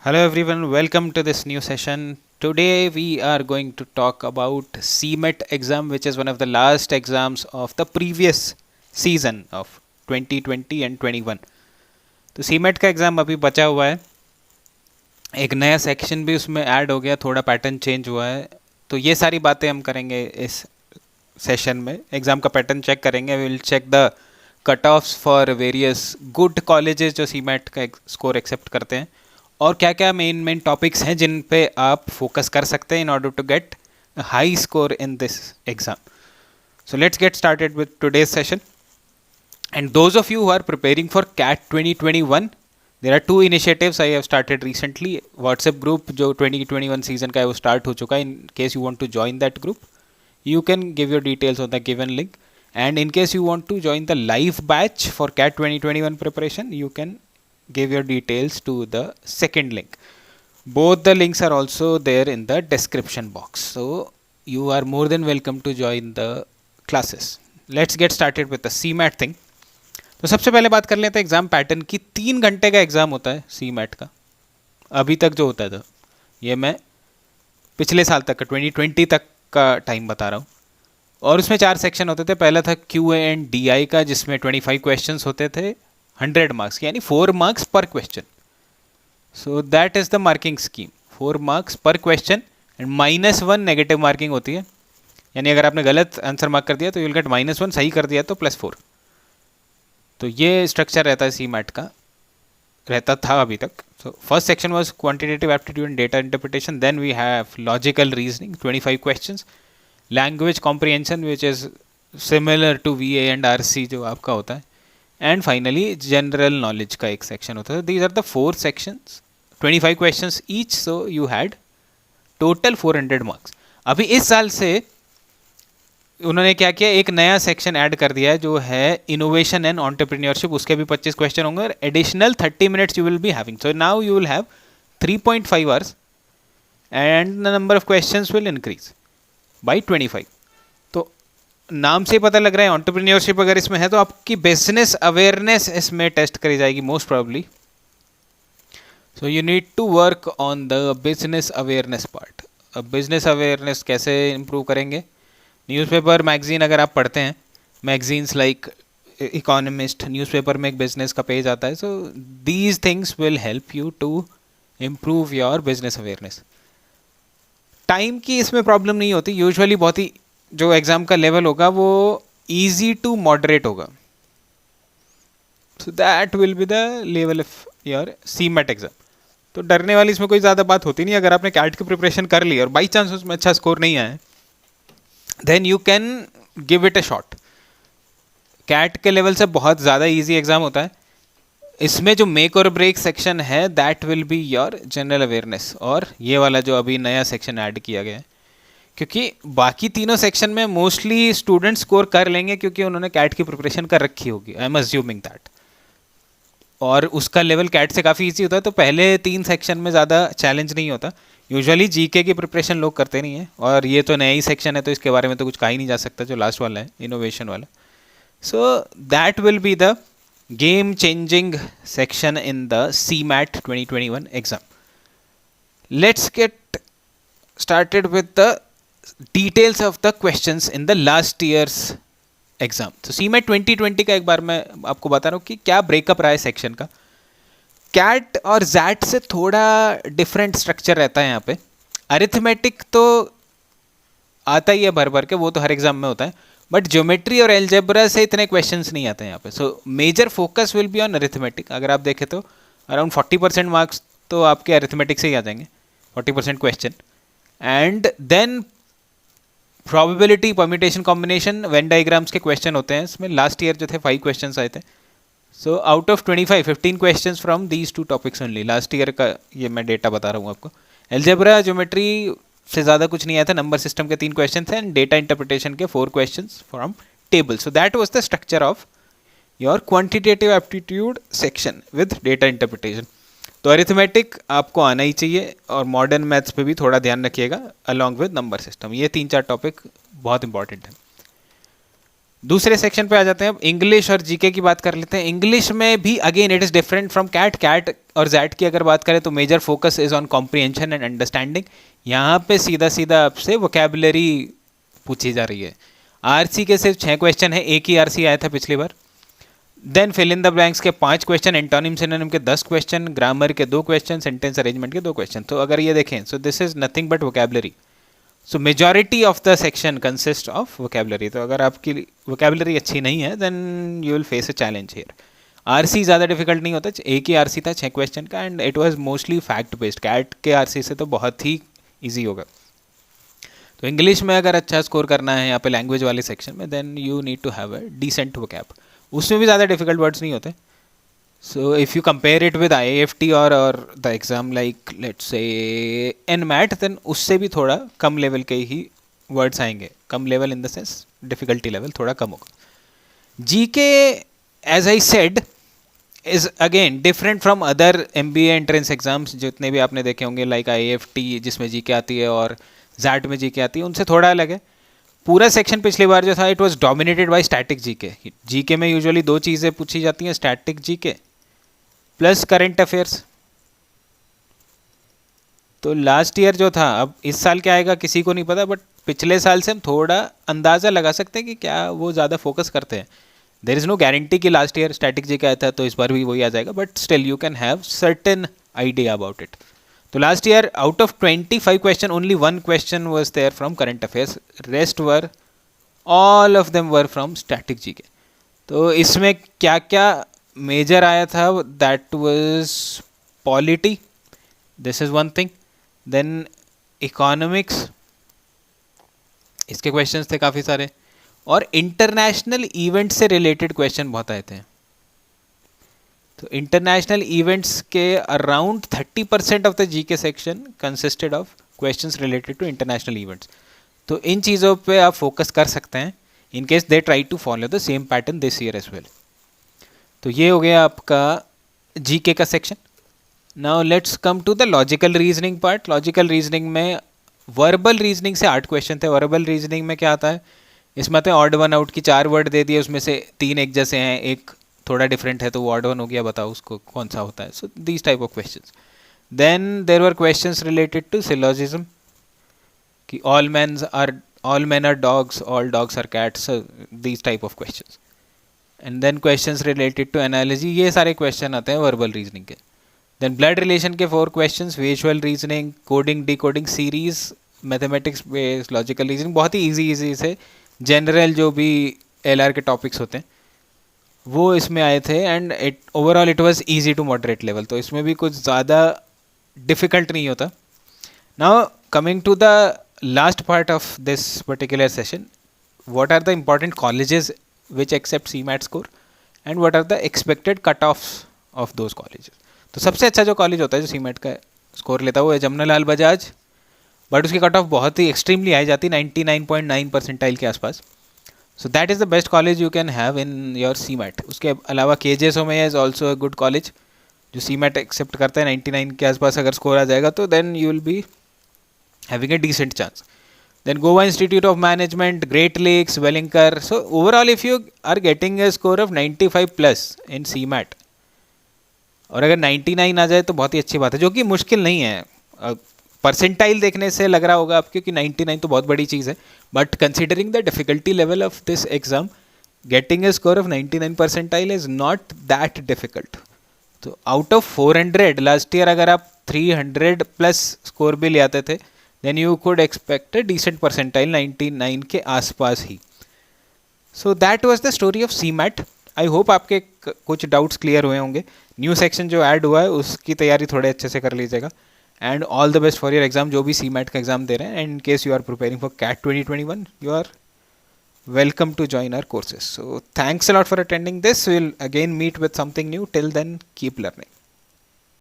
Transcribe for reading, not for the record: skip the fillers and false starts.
Hello everyone, welcome to this new session. Today we are going to talk about CMET exam, which is one of the last exams of the previous season of 2020 and 21. तो CMET का exam अभी बचा हुआ है. एक नया section भी उसमें ऐड हो गया, थोड़ा पैटर्न चेंज हुआ है. तो ये सारी बातें हम करेंगे इस सेशन में. एग्ज़ाम का पैटर्न चेक करेंगे. We will check the cut offs for various good colleges जो CMET का स्कोर एक्सेप्ट करते हैं, और क्या क्या मेन टॉपिक्स हैं जिन पे आप फोकस कर सकते हैं in order to get high score in this exam. So let's get started with today's session. And those of you who are preparing for CAT 2021, there are two initiatives I have started recently. WhatsApp group जो 2021 season का है वो start हो चुका है. In case you want to join that group, you can give your details on the given link. And in case you want to join the live batch for CAT 2021 preparation, you can give your details to the second link. Both the links are also there in the description box, so you are more than welcome to join the classes. Let's get started with the CMAT thing. तो सबसे पहले बात कर लेते हैं exam pattern की. 3 घंटे का एग्जाम होता है CMAT का अभी तक जो होता था. ये मैं पिछले साल तक का 2020 तक का टाइम बता रहा हूँ. और उसमें 4 सेक्शन होते थे. पहला था QA एंड DI का, जिसमें 25 क्वेश्चंस होते थे, 100 मार्क्स, यानी 4 मार्क्स पर question. So that is the marking scheme. 4 marks पर क्वेश्चन एंड -1 नेगेटिव मार्किंग होती है. यानी अगर आपने गलत आंसर मार्क कर दिया तो यूल गेट -1, सही कर दिया तो +4. तो ये स्ट्रक्चर रहता है CMAT का, रहता था अभी तक. So first section was quantitative aptitude and data interpretation. Then we have logical reasoning, 25 questions. Language comprehension which is similar to VA and RC जो आपका होता है. एंड फाइनली जनरल नॉलेज का एक सेक्शन होता है. These are the 4 sections, 25 questions each. So you had total 400 marks. अभी इस साल से उन्होंने क्या किया, एक नया सेक्शन ऐड कर दिया है जो है इनोवेशन एंड एंटरप्रेन्योरशिप. उसके भी 25 क्वेश्चन होंगे और additional 30 minutes you will be having. So now you will have 3.5 hours and the number of questions will increase by 25. तो नाम से पता लग रहा है एंटरप्रेन्योरशिप अगर इसमें है तो आपकी बिजनेस अवेयरनेस इसमें टेस्ट करी जाएगी most probably. So you need to work on the business awareness part. अब बिजनेस अवेयरनेस कैसे इंप्रूव करेंगे? न्यूज़पेपर मैगजीन अगर आप पढ़ते हैं, मैगजीन्स लाइक इकोनॉमिस्ट, न्यूज़पेपर में एक बिजनेस का पेज आता है. So these things will help you to improve your business awareness. Time की इसमें प्रॉब्लम नहीं होती यूजुअली. बहुत ही जो एग्ज़ाम का लेवल होगा वो ईजी टू मॉडरेट होगा. So that will be the level of your CMAT exam. तो डरने वाली इसमें कोई ज़्यादा बात होती नहीं. अगर आपने कैट की प्रिपरेशन कर ली और बाई चांस उसमें अच्छा स्कोर नहीं आया, then you can give it a shot. Cat के लेवल से बहुत ज़्यादा ईजी एग्ज़ाम होता है. इसमें जो मेक और ब्रेक सेक्शन है that will be your general awareness, और ये वाला जो अभी नया सेक्शन ऐड किया गया है. क्योंकि बाकी तीनों सेक्शन में मोस्टली स्टूडेंट स्कोर कर लेंगे क्योंकि उन्होंने कैट की प्रिपरेशन कर रखी होगी. I am assuming that. और उसका लेवल कैट से काफ़ी इजी होता है. तो पहले 3 सेक्शन में ज़्यादा चैलेंज नहीं होता. यूजुअली GK की प्रिपरेशन लोग करते नहीं हैं, और ये तो नया ही सेक्शन है तो इसके बारे में तो कुछ कहा ही नहीं जा सकता जो लास्ट वाला है, इनोवेशन वाला. So that will be the game changing section in the CMAT 2021 exam. Let's get started with the details of the questions in the last year's exam. तो CMAT 2020 का एक बार मैं आपको बता रहा हूँ कि क्या ब्रेकअप रहा है सेक्शन का. कैट और जैट से थोड़ा डिफरेंट स्ट्रक्चर रहता है यहाँ पे. अरिथमेटिक तो आता ही है भर भर के, वो तो हर एग्जाम में होता है. बट ज्योमेट्री और एल्जेब्रा से इतने क्वेश्चंस नहीं आते हैं यहाँ पे. So major focus will be on arithmetic. अगर आप देखें तो अराउंड 40% मार्क्स तो आपके अरिथमेटिक से ही आ जाएंगे, 40% question. And then probability, permutation, combination, Venn diagrams के क्वेश्चन होते हैं. इसमें लास्ट ईयर जो थे 5 क्वेश्चन आए थे. So out of 25, 15 question from these 2 topics only. Last year का ये मैं डेटा बता रहा हूँ आपको. एल्जेब्रा, ज्योमेट्री से ज़्यादा कुछ नहीं आया था. नंबर सिस्टम के 3 क्वेश्चन थे एंड डेटा इंटरप्रिटेशन के 4 question from table. So that was the structure of your quantitative aptitude section with data interpretation. तो अरिथमेटिक आपको आना ही चाहिए, और मॉडर्न मैथ्स पे भी थोड़ा ध्यान रखिएगा अलॉन्ग विद नंबर सिस्टम. ये 3-4 टॉपिक बहुत इंपॉर्टेंट है. दूसरे सेक्शन पे आ जाते हैं। अब इंग्लिश और जीके की बात कर लेते हैं। इंग्लिश में भी again it is different from CAT और जैट की अगर बात करें तो major focus is on comprehension and understanding. यहाँ पे सीधा सीधा आपसे वोकेबलरी पूछी जा रही है। आरसी के सिर्फ 6 क्वेश्चन है, एक ही आरसी आया था पिछली बार। Then fill in the blanks के 5 क्वेश्चन, एंटोनिम सिनोनिम के 10 क्वेश्चन, ग्रामर के 2 क्वेश्चन, सेंटेंस अरेंजमेंट के 2 क्वेश्चन। तो अगर ये देखें, so this is nothing but vocabulary. So majority of the section consist of vocabulary. तो अगर आपकी वोकेबलरी अच्छी नहीं है then you will face a challenge here. RC ज़्यादा डिफिकल्ट नहीं होता, एक ही आरसी था 6 क्वेश्चन का, and it was mostly fact based. CAT के आरसी से तो बहुत ही ईजी होगा। तो इंग्लिश में अगर अच्छा स्कोर करना है यहाँ पे लैंग्वेज वाले सेक्शन में, then you need to have a decent vocab. उसमें भी ज़्यादा डिफिकल्ट वर्ड्स नहीं होते। So if you compare it with IIFT और the exam like let's say NMAT, then उससे भी थोड़ा कम लेवल के ही वर्ड्स आएंगे। कम level in the sense difficulty level थोड़ा कम होगा। GK as I said is again different from other MBA entrance exams जितने भी आपने देखे होंगे, लाइक IIFT जिसमें GK आती है और जैट में GK आती है, उनसे थोड़ा अलग है। पूरा सेक्शन पिछली बार जो था it was dominated by static GK में यूजुअली 2 चीज़ें पूछी जाती हैं, static GK plus current affairs. तो लास्ट ईयर जो था, अब इस साल क्या आएगा किसी को नहीं पता, बट पिछले साल से हम थोड़ा अंदाज़ा लगा सकते हैं कि क्या वो ज़्यादा फोकस करते हैं। देर इज़ नो गारंटी कि लास्ट ईयर स्टैटिक जीके आया था तो इस बार भी वही आ जाएगा, but still you can have certain idea about it. तो last year out of 25 question only 1 question was there from current affairs, rest were all of them were from static GK. तो इसमें क्या क्या मेजर आया था, that was polity, this is one thing. Then economics, इसके questions थे काफ़ी सारे, और इंटरनेशनल इवेंट से रिलेटेड क्वेश्चन बहुत आए थे। तो इंटरनेशनल इवेंट्स के around 30% of the GK section consisted of questions related to international events. तो इन चीज़ों पे आप फोकस कर सकते हैं in case they try to follow the same pattern this year as well. तो ये हो गया आपका जीके का सेक्शन। Now let's come to the logical reasoning part. Logical reasoning में वर्बल रीजनिंग से 8 क्वेश्चन थे। वर्बल रीजनिंग में क्या आता है, इसमें आते हैं ऑड वन आउट की 4 वर्ड दे दिए, उसमें से 3 एक जैसे हैं, एक थोड़ा डिफरेंट है तो वो ऑड वन हो गया, बताओ उसको कौन सा होता है। So these type of questions. Then there were questions related to syllogism कि all man are dogs, all dogs are cats, these type of questions. And then questions related to analogy, ये सारे क्वेश्चन आते हैं verbal reasoning के। Then blood relation के 4 questions, visual reasoning, coding decoding series, mathematics based logical reasoning, बहुत ही easy से general जो भी LR के टॉपिक्स होते हैं वो इसमें आए थे। And it overall it was easy to moderate level, तो इसमें भी कुछ ज़्यादा डिफ़िकल्ट नहीं होता। Now coming to the last part of this particular session, what are the important colleges which accept CMAT score and what are the expected cut offs of those colleges. तो सबसे अच्छा जो कॉलेज होता है जो CMAT का score लेता है वो है जमनालाल बजाज, बट उसकी कट ऑफ बहुत ही एक्सट्रीमली हाई जाती है, 99.9 परसेंटाइल के आसपास। So that is the best college you can have in your CMAT। उसके अलावा KJ Somaiya is also a good college जो CMAT एक्सेप्ट करता है। 99 के आसपास अगर स्कोर आ जाएगा तो then you will be having a decent chance. Then Goa institute of management, great lakes, Welingkar. So overall if you are getting a score of 95+ in CMAT और अगर 99 आ जाए तो बहुत ही अच्छी बात है, जो कि मुश्किल नहीं है। परसेंटाइल देखने से लग रहा होगा आपको कि 99 तो बहुत बड़ी चीज़ है, but considering the difficulty level of this exam, getting a score of 99 percentile is not that difficult. तो आउट ऑफ 400 लास्ट ईयर अगर आप 300+ स्कोर भी ले आते थे then you could expect a decent percentile 99 के आसपास ही। So that was the story of CMAT। I hope आपके कुछ डाउट्स क्लियर हुए होंगे। न्यू सेक्शन जो ऐड हुआ है उसकी तैयारी थोड़े अच्छे से कर लीजिएगा। And all the best for your exam, जो भी CMAT का एग्जाम दे रहे हैं। And in case you are preparing for CAT 2021 you are welcome to join our courses. So thanks a lot for attending this. We'll again meet with something new. Till then, keep learning.